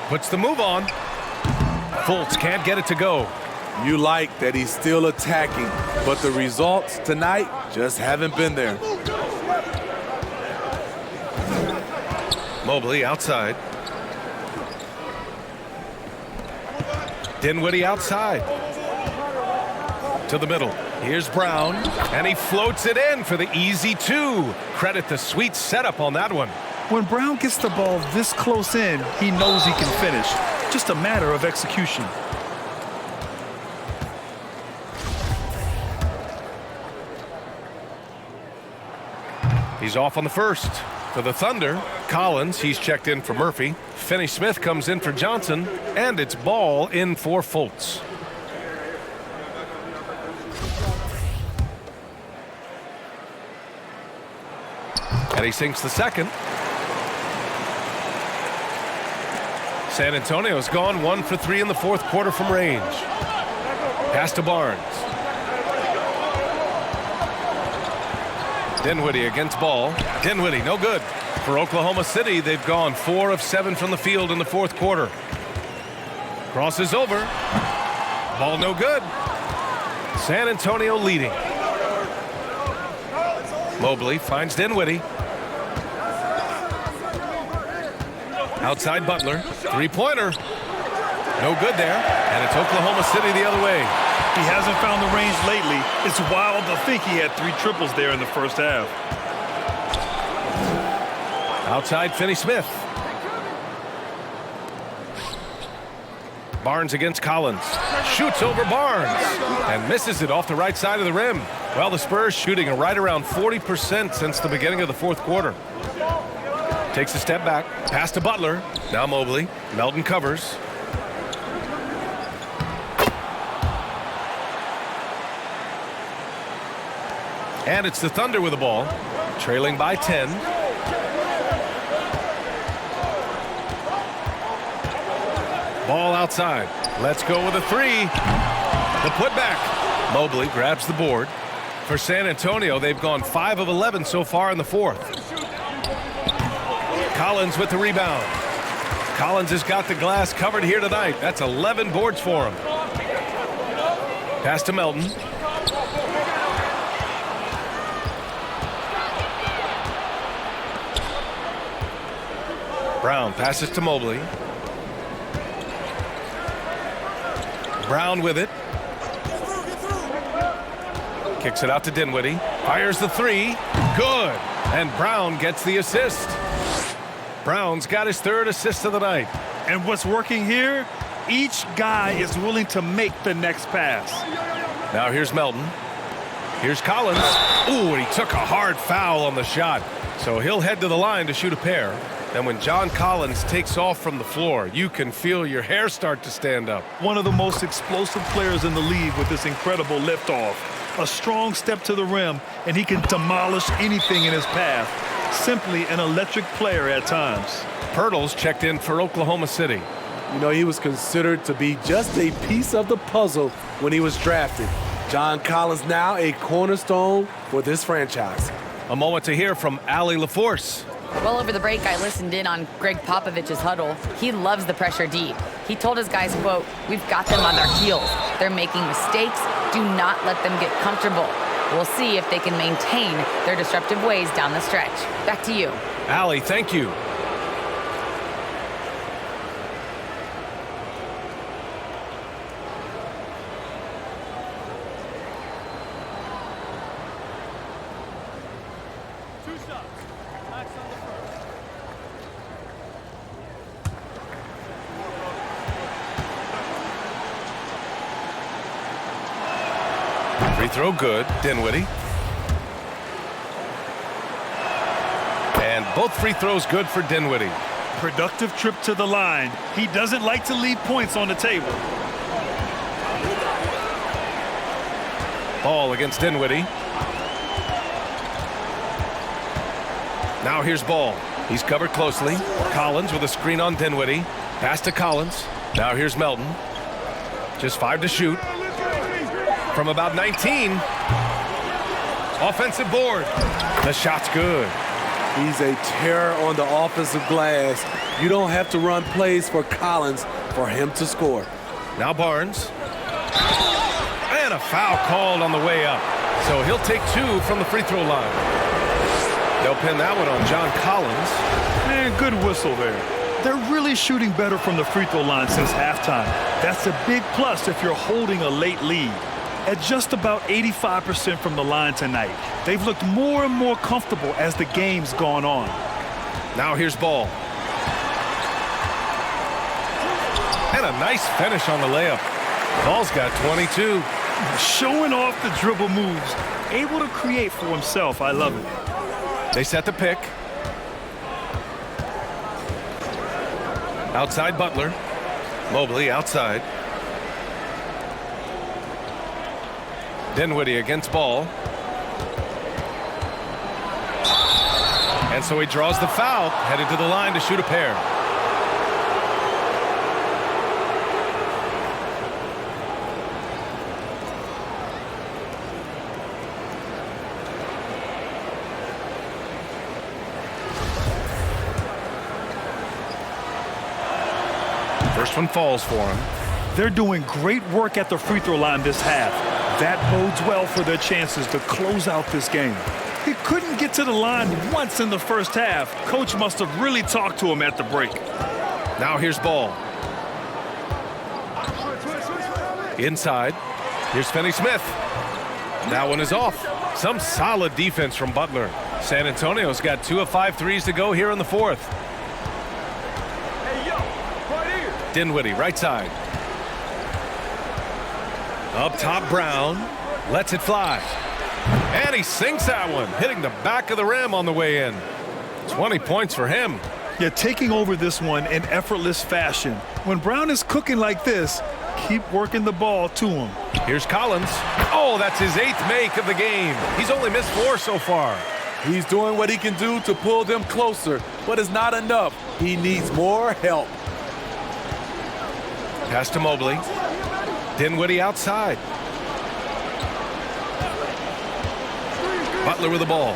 Puts the move on. Fultz can't get it to go. You like that he's still attacking, but the results tonight just haven't been there. Mobley outside. Dinwiddie outside. To the middle. Here's Brown, and he floats it in for the easy 2. Credit the sweet setup on that one. When Brown gets the ball this close in, he knows he can finish. Just a matter of execution. He's off on the first. For the Thunder, Collins, he's checked in for Murphy. Finney-Smith comes in for Johnson, and it's ball in for Fultz. And he sinks the second. San Antonio's gone 1 for 3 in the fourth quarter from range. Pass to Barnes. Dinwiddie against Ball. Dinwiddie, no good. For Oklahoma City, they've gone 4 of 7 from the field in the fourth quarter. Crosses over. Ball no good. San Antonio leading. Mobley finds Dinwiddie. Outside Butler. 3-pointer. No good there. And it's Oklahoma City the other way. He hasn't found the range lately. It's wild to think he had 3 triples there in the first half. Outside Finney-Smith. Barnes against Collins. Shoots over Barnes. And misses it off the right side of the rim. Well, the Spurs shooting right around 40% since the beginning of the fourth quarter. Takes a step back. Pass to Butler. Now Mobley. Melton covers. And it's the Thunder with the ball. Trailing by 10. Ball outside. Let's go with a 3. The putback. Mobley grabs the board. For San Antonio, they've gone 5 of 11 so far in the fourth. Collins with the rebound. Collins has got the glass covered here tonight. That's 11 boards for him. Pass to Melton. Brown passes to Mobley. Brown with it. Kicks it out to Dinwiddie. Fires the three. Good. And Brown gets the assist. Brown's got his third assist of the night. And what's working here, each guy is willing to make the next pass. Now here's Melton. Here's Collins. Ooh, and he took a hard foul on the shot. So he'll head to the line to shoot a pair. And when John Collins takes off from the floor, you can feel your hair start to stand up. One of the most explosive players in the league with this incredible liftoff. A strong step to the rim, and he can demolish anything in his path. Simply an electric player at times. Pirtle's checked in for Oklahoma City. You know, he was considered to be just a piece of the puzzle when he was drafted. John Collins now a cornerstone for this franchise. A moment to hear from Allie LaForce. Well, over the break, I listened in on Greg Popovich's huddle. He loves the pressure deep. He told his guys, quote, "We've got them on their heels. They're making mistakes. Do not let them get comfortable. We'll see if they can maintain their disruptive ways down the stretch." Back to you. Allie, thank you. Free throw good. Dinwiddie. And both free throws good for Dinwiddie. Productive trip to the line. He doesn't like to leave points on the table. Ball against Dinwiddie. Now here's Ball. He's covered closely. Collins with a screen on Dinwiddie. Pass to Collins. Now here's Melton. Just 5 to shoot. From about 19. Offensive board. The shot's good. He's a terror on the offensive glass. You don't have to run plays for Collins for him to score. Now Barnes. And a foul called on the way up. So he'll take 2 from the free throw line. They'll pin that one on John Collins. Man, good whistle there. They're really shooting better from the free throw line since halftime. That's a big plus if you're holding a late lead. At just about 85% from the line tonight, they've looked more and more comfortable as the game's gone on. Now here's Ball. And a nice finish on the layup. Ball's got 22. Showing off the dribble moves, able to create for himself. I love it. They set the pick. Outside Butler. Mobley outside. Dinwiddie against Ball. And so he draws the foul, headed to the line to shoot a pair. First one falls for him. They're doing great work at the free throw line this half. That bodes well for their chances to close out this game. He couldn't get to the line once in the first half. Coach must have really talked to him at the break. Now here's Ball. Inside. Here's Finney-Smith. That one is off. Some solid defense from Butler. San Antonio's got 2 of 5 threes to go here in the fourth. Dinwiddie, right side. Up top, Brown. Lets it fly. And he sinks that one, hitting the back of the rim on the way in. 20 points for him. Yeah, taking over this one in effortless fashion. When Brown is cooking like this, keep working the ball to him. Here's Collins. Oh, that's his 8th make of the game. He's only missed 4 so far. He's doing what he can do to pull them closer, but it's not enough. He needs more help. Pass to Mobley. Dinwiddie outside. Butler with the ball.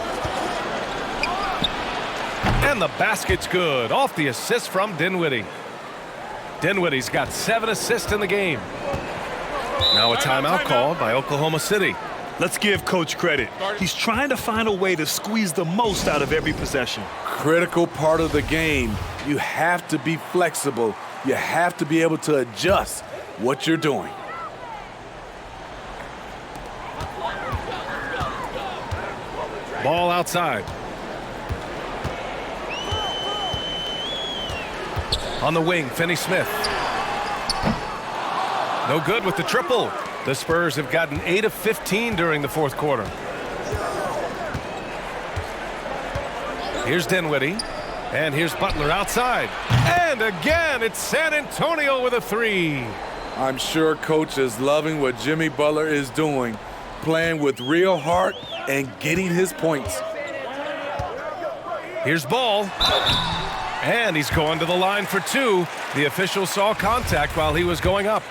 And the basket's good. Off the assist from Dinwiddie. Dinwiddie's got 7 assists in the game. Now a timeout called by Oklahoma City. Let's give Coach credit. He's trying to find a way to squeeze the most out of every possession. Critical part of the game. You have to be flexible. You have to be able to adjust what you're doing. Ball outside. On the wing, Finney-Smith. No good with the triple. The Spurs have gotten 8 of 15 during the fourth quarter. Here's Dinwiddie. And here's Butler outside. And again, it's San Antonio with a 3. I'm sure Coach is loving what Jimmy Butler is doing, playing with real heart and getting his points. Here's Ball. And he's going to the line for 2. The official saw contact while he was going up.